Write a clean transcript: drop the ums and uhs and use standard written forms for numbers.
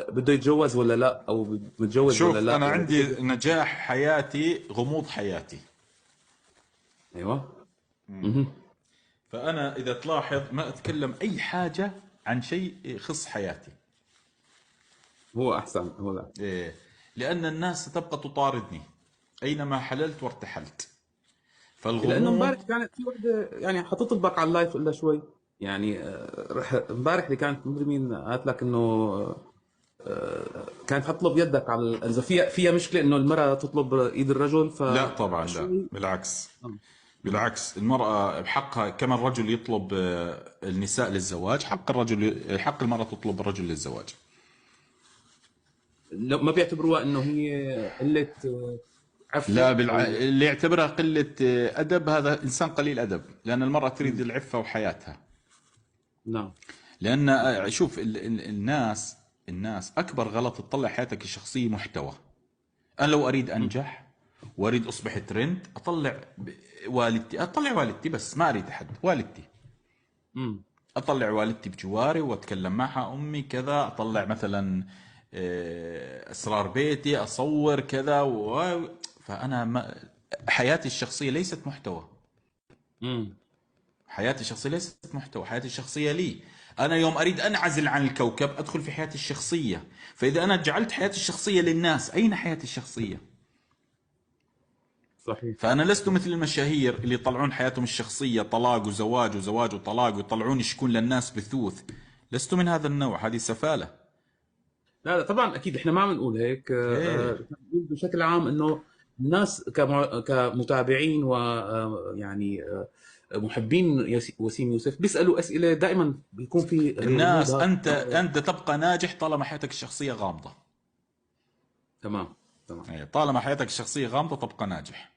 بده يتجوز ولا لا، او متجوز ولا شوف، لا، انا ولا عندي بده. نجاح حياتي غموض حياتي. ايوه. اها. فانا اذا تلاحظ ما اتكلم اي حاجة عن شيء يخص حياتي. هو احسن، هو لا. إيه؟ لان الناس ستبقى تطاردني اينما حللت وارتحلت. لانه فالغموض. امبارح كانت في وحده يعني حتطلبك على اللايف الا شوي. يعني رح امبارح اللي كانت مدري مين قالت لك انه كانت حتطلب يدك على اذا فيها مشكله انه المراه تطلب ايد الرجل لا طبعا، لا فشوي. بالعكس. آه. مم. بالعكس، المرأة بحقها كما الرجل يطلب النساء للزواج، حق الرجل، حق المرأة تطلب الرجل للزواج. لو ما بيعتبروها انه هي قله لا عفه او. اللي يعتبرها قلة أدب هذا إنسان قليل أدب، لأن المرأة تريد مم. العفة وحياتها. نعم. لأن شوف الناس أكبر غلط تطلع حياتك الشخصية محتوى. أنا لو أريد مم. أنجح وأريد أصبح ترند، والدتي، أطلع والدتي بس، ما أريد أحد، والدتي. مم. اطلع والدتي بجواري واتكلم معها، امي كذا، اطلع مثلا اسرار بيتي، اصور كذا فانا حياتي الشخصيه ليست محتوى. مم. حياتي الشخصيه ليست محتوى، حياتي الشخصيه لي. انا يوم اريد انعزل عن الكوكب ادخل في حياتي الشخصيه. فاذا انا جعلت حياتي الشخصيه للناس، اين حياتي الشخصيه؟ صحيح. فانا لست صحيح. مثل المشاهير اللي يطلعون حياتهم الشخصيه طلاق وزواج وزواج وطلاق، ويطلعون يشكون للناس بثوث. لست من هذا النوع، هذه سفاله. لا لا، طبعا اكيد احنا ما عم نقول هيك. ايه. بنقول بشكل عام انه الناس كمتابعين و يعني محبين وسيم يوسف بيسالوا اسئله دائما، بيكون في الغموض الناس، هذا. انت تبقى ناجح طالما حياتك الشخصيه غامضه. تمام. تمام. إيه، طالما حياتك الشخصيه غامضه تبقى ناجح.